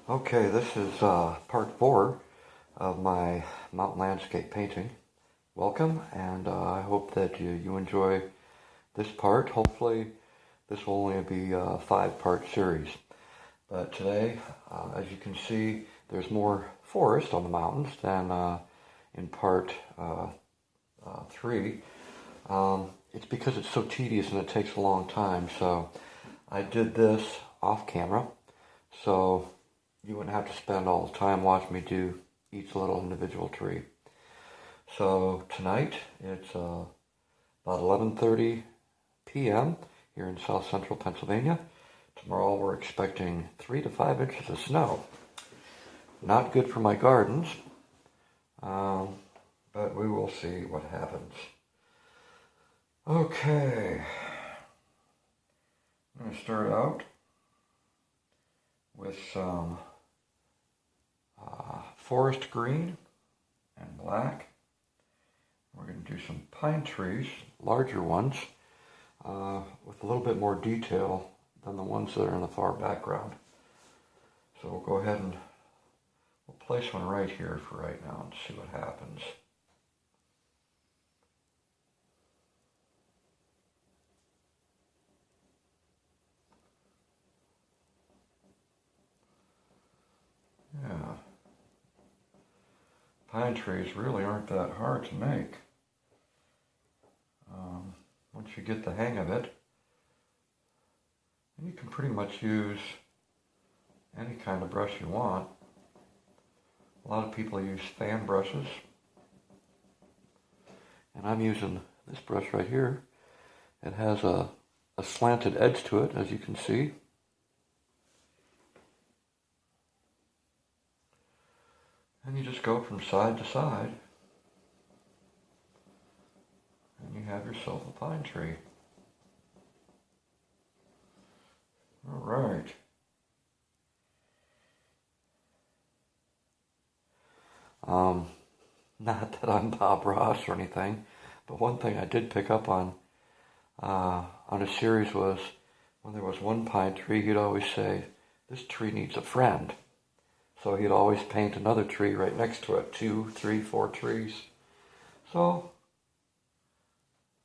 Okay, this is part 4 of my mountain landscape painting. Welcome, and I hope that you enjoy this part. Hopefully this will only be a 5-part series. But today, as you can see, there's more forest on the mountains than in part 3. It's because it's so tedious and it takes a long time, so I did this off camera. So you wouldn't have to spend all the time watching me do each little individual tree. So tonight, it's about 11:30 p.m. here in south central Pennsylvania. Tomorrow we're expecting 3 to 5 inches of snow. Not good for my gardens, but we will see what happens. Okay, I'm going to start out with some forest green and black. We're going to do some pine trees, larger ones, with a little bit more detail than the ones that are in the far background. So we'll go ahead and we'll place one right here for right now and see what happens. Yeah. Pine trees really aren't that hard to make. Once you get the hang of it, you can pretty much use any kind of brush you want. A lot of people use fan brushes, and I'm using this brush right here. It has a slanted edge to it, as you can see. And you just go from side to side, and you have yourself a pine tree. All right. Not that I'm Bob Ross or anything, but one thing I did pick up on a series was when there was one pine tree, he'd always say, "This tree needs a friend." So he'd always paint another tree right next to it, 2, 3, 4 trees. So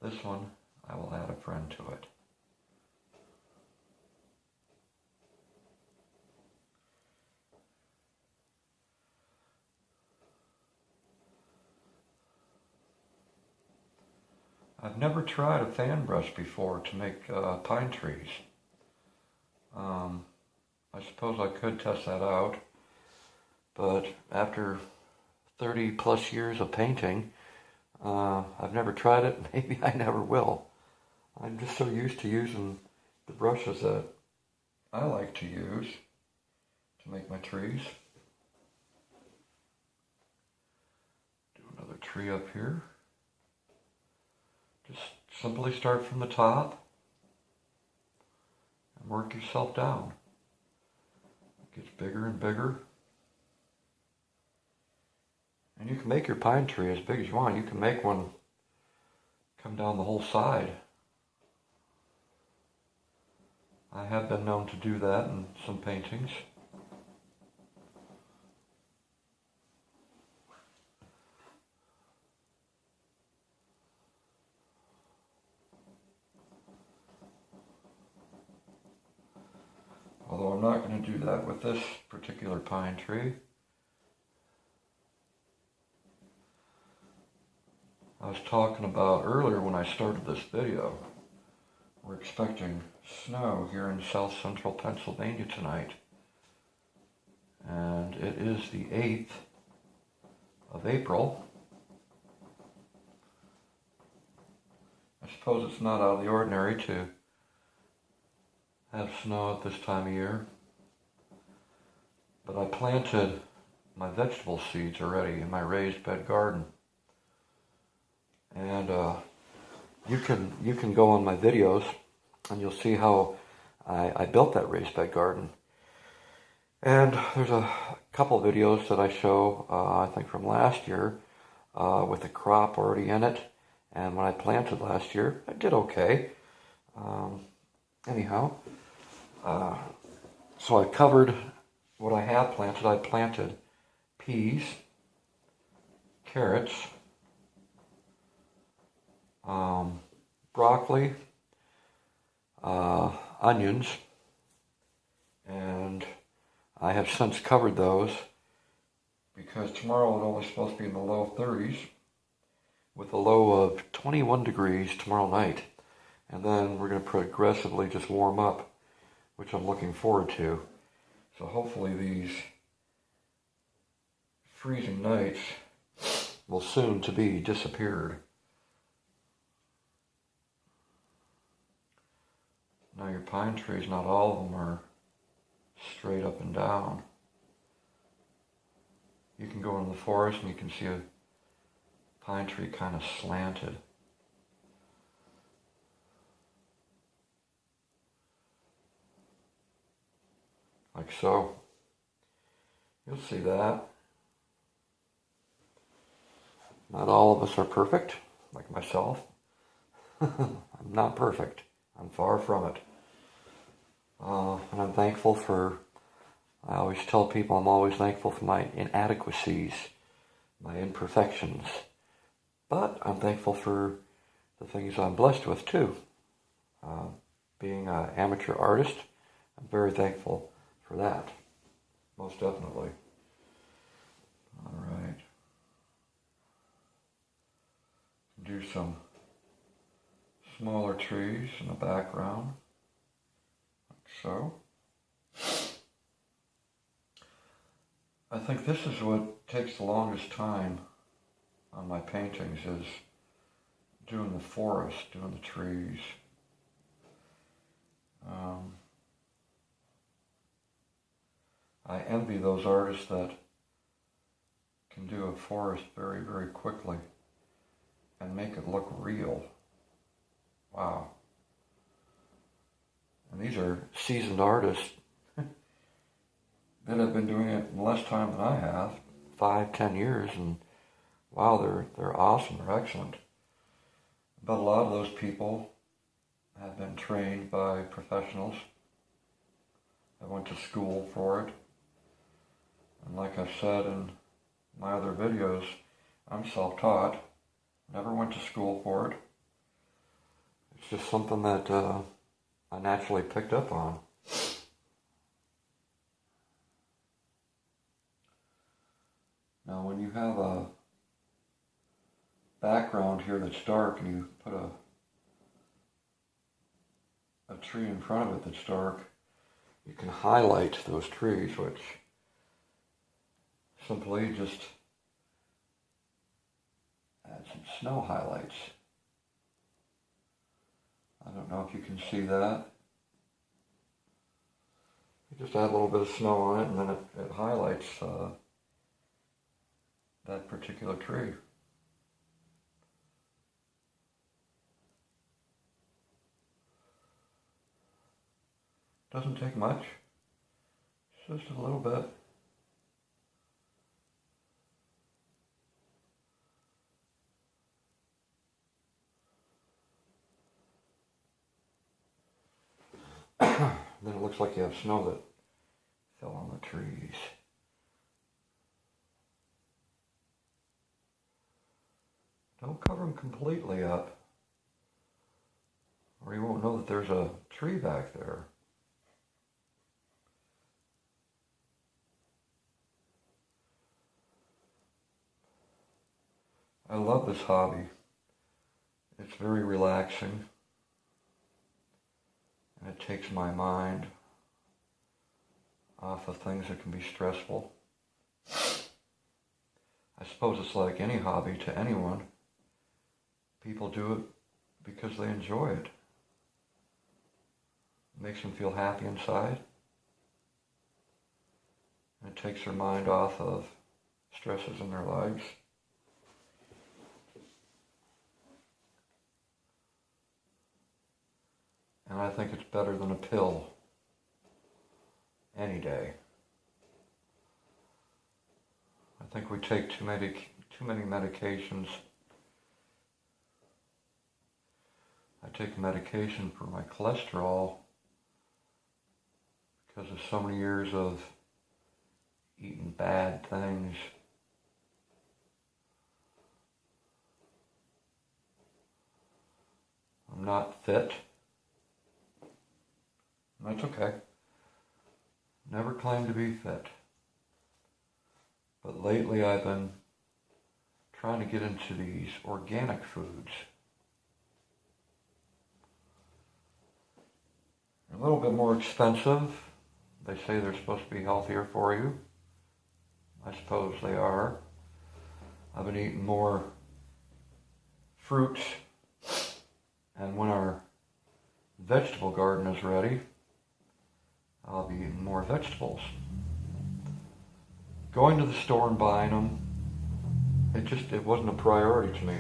this one, I will add a friend to it. I've never tried a fan brush before to make pine trees. I suppose I could test that out. But after 30 plus years of painting, I've never tried it. Maybe I never will. I'm just so used to using the brushes that I like to use to make my trees. Do another tree up here. Just simply start from the top and work yourself down. It gets bigger and bigger. And you can make your pine tree as big as you want. You can make one come down the whole side. I have been known to do that in some paintings. Although I'm not going to do that with this particular pine tree. I was talking about earlier when I started this video, we're expecting snow here in south central Pennsylvania tonight. And it is the 8th of April. I suppose it's not out of the ordinary to have snow at this time of year. But I planted my vegetable seeds already in my raised bed garden. And you can go on my videos and you'll see how I built that raised bed garden. And there's a couple videos that I show, I think from last year, with the crop already in it. And when I planted last year, I did okay. Anyhow, so I covered what I have planted, I planted peas, carrots, broccoli, onions, and I have since covered those because tomorrow it's only supposed to be in the low 30s with a low of 21 degrees tomorrow night. And then we're going to progressively just warm up, which I'm looking forward to. So hopefully these freezing nights will soon to be disappeared. Now your pine trees, not all of them are straight up and down. You can go in the forest and you can see a pine tree kind of slanted. Like so. You'll see that. Not all of us are perfect, like myself. I'm not perfect. I'm far from it. And I'm thankful for, I always tell people I'm always thankful for my inadequacies, my imperfections. But I'm thankful for the things I'm blessed with too. Being an amateur artist, I'm very thankful for that. Most definitely. All right. Do some smaller trees in the background, like so. I think this is what takes the longest time on my paintings, is doing the forest, doing the trees. I envy those artists that can do a forest very, very quickly and make it look real. Wow. And these are seasoned artists that have been doing it in less time than I have, 5-10 years, and wow, they're awesome, they're excellent. But a lot of those people have been trained by professionals. I went to school for it. And like I've said in my other videos, I'm self-taught. Never went to school for it. It's just something that I naturally picked up on. Now when you have a background here that's dark and you put a tree in front of it that's dark, you can highlight those trees, which simply just add some snow highlights. I don't know if you can see that. You just add a little bit of snow on it and then it highlights that particular tree. Doesn't take much, it's just a little bit. Then it looks like you have snow that fell on the trees. Don't cover them completely up, or you won't know that there's a tree back there. I love this hobby. It's very relaxing. And it takes my mind off of things that can be stressful. I suppose it's like any hobby to anyone. People do it because they enjoy it. It makes them feel happy inside. And it takes their mind off of stresses in their lives. And I think it's better than a pill any day. I think we take too many medications. I take medication for my cholesterol because of so many years of eating bad things. I'm not fit. That's okay. Never claimed to be fit. But lately I've been trying to get into these organic foods. They're a little bit more expensive. They say they're supposed to be healthier for you. I suppose they are. I've been eating more fruits, and when our vegetable garden is ready, I'll be eating more vegetables. Going to the store and buying them, it wasn't a priority to me.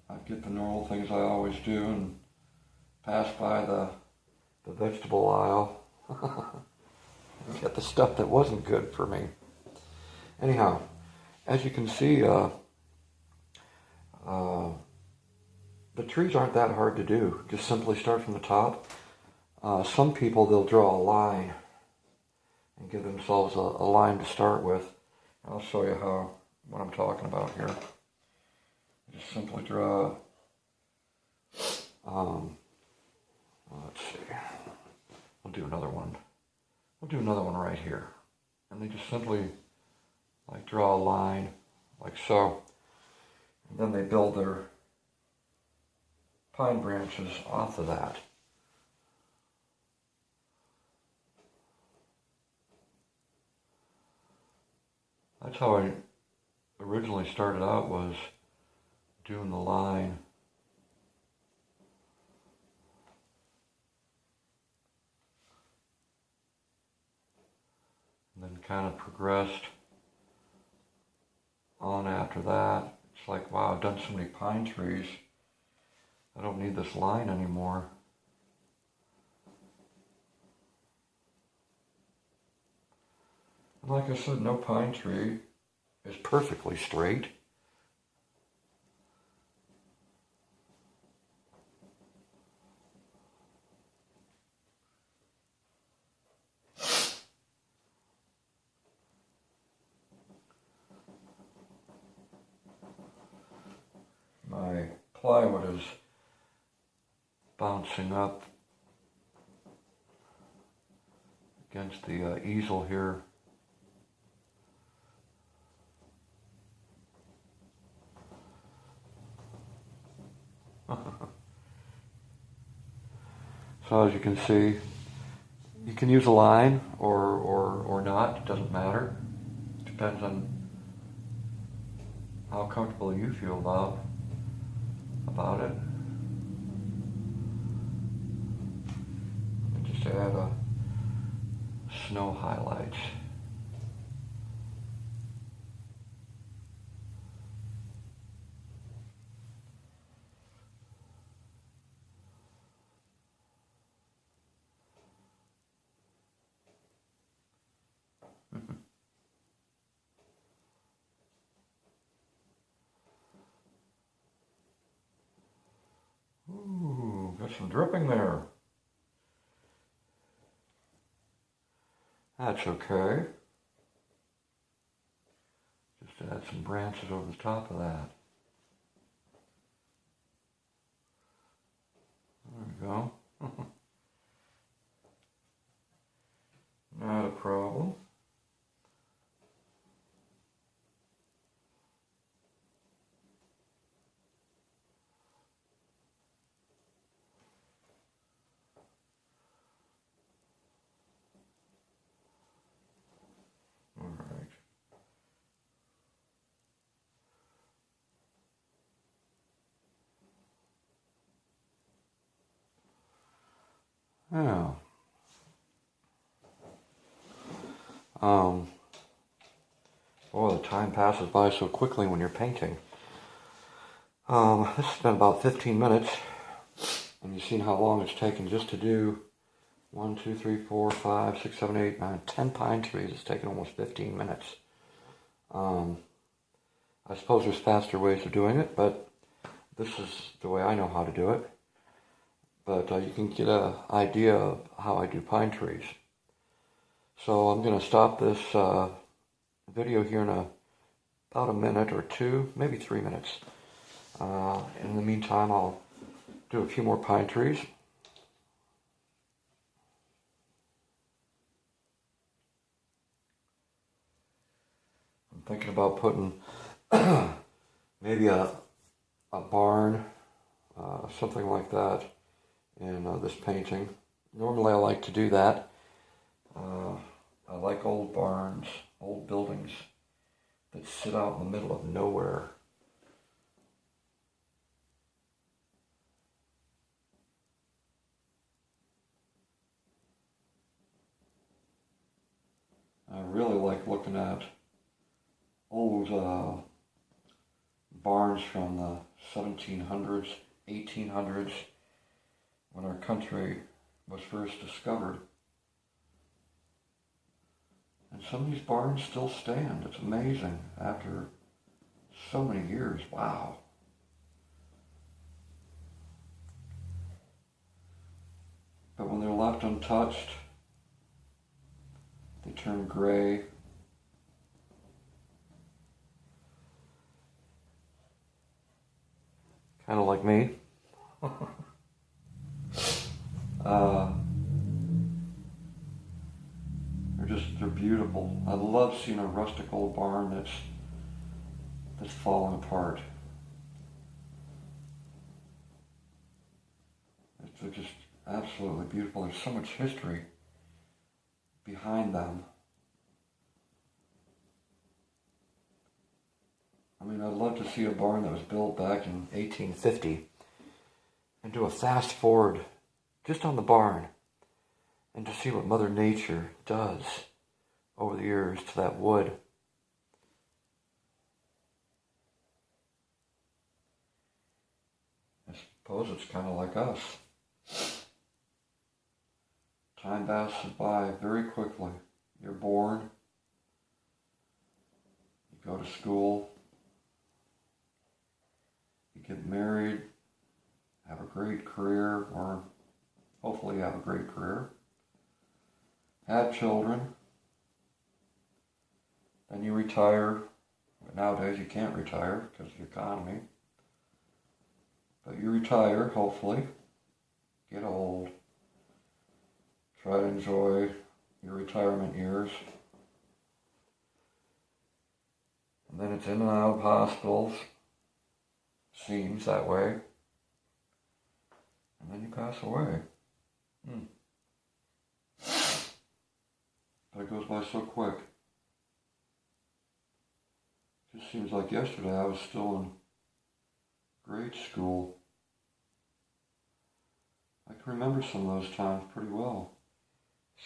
I'd get the normal things I always do and pass by the vegetable aisle and get the stuff that wasn't good for me. Anyhow, as you can see, the trees aren't that hard to do. Just simply start from the top. Some people, they'll draw a line and give themselves a line to start with. I'll show you what I'm talking about here. Just simply draw, let's see, we'll do another one. We'll do another one right here. And they just simply like draw a line like so. And then they build their pine branches off of that. That's how I originally started out, was doing the line. And then kind of progressed on after that. It's like, wow, I've done so many pine trees. I don't need this line anymore. And like I said, no pine tree is perfectly straight. My plywood is bouncing up against the easel here. So as you can see, you can use a line or not, it doesn't matter. It depends on how comfortable you feel about it. And just add a snow highlights. Ooh, got some dripping there. That's okay. Just add some branches over the top of that. There we go. Not a problem. All right. Now, boy, the time passes by so quickly when you're painting. This has been about 15 minutes, and you've seen how long it's taken just to do 1, 2, 3, 4, 5, 6, 7, 8, 9, 10 pine trees. It's taken almost 15 minutes. I suppose there's faster ways of doing it, but this is the way I know how to do it. but you can get an idea of how I do pine trees. So I'm going to stop this video here in about a minute or two, maybe 3 minutes. In the meantime, I'll do a few more pine trees. I'm thinking about putting maybe a barn, something like that, in this painting. Normally I like to do that. I like old barns, old buildings that sit out in the middle of nowhere. I really like looking at old barns from the 1700s, 1800s, when our country was first discovered. And some of these barns still stand. It's amazing after so many years. Wow. But when they're left untouched, they turn gray. Kind of like me. They're beautiful. I love seeing a rustic old barn that's falling apart. It's just absolutely beautiful. There's so much history behind them. I mean, I'd love to see a barn that was built back in 1850 and do a fast forward just on the barn and to see what Mother Nature does over the years to that wood. I suppose it's kind of like us. Time passes by very quickly. You're born, you go to school, you get married, have a great career, or hopefully have a great career, have children, then you retire. But nowadays you can't retire because of the economy. But you retire, hopefully, get old, try to enjoy your retirement years. And then it's in and out of hospitals. Seems that way. And then you pass away. But it goes by so quick. Just seems like yesterday I was still in grade school. I can remember some of those times pretty well.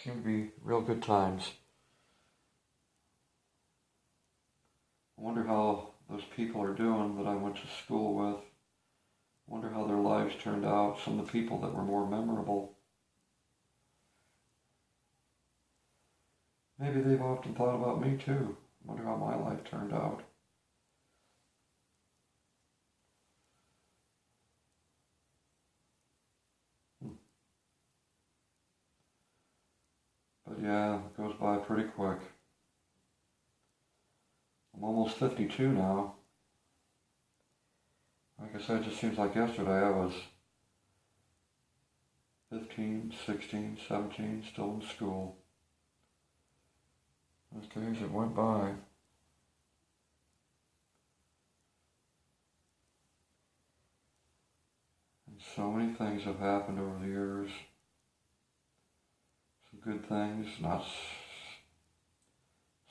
Seemed to be real good times. I wonder how those people are doing that I went to school with. I wonder how their lives turned out, some of the people that were more memorable. Maybe they've often thought about me too. I wonder how my life turned out. But yeah, it goes by pretty quick. I'm almost 52 now. Like I said, it just seems like yesterday I was 15, 16, 17, still in school. Those days that went by. And so many things have happened over the years. Some good things,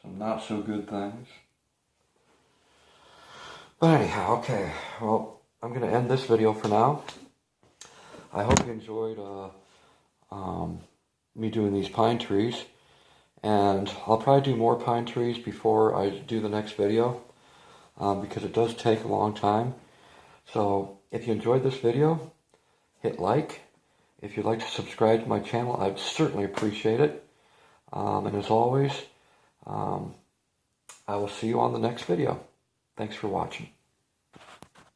some not so good things. But anyhow, okay, well, I'm going to end this video for now. I hope you enjoyed me doing these pine trees. And I'll probably do more pine trees before I do the next video, because it does take a long time. So if you enjoyed this video, hit like. If you'd like to subscribe to my channel, I'd certainly appreciate it. And as always, I will see you on the next video. Thanks for watching.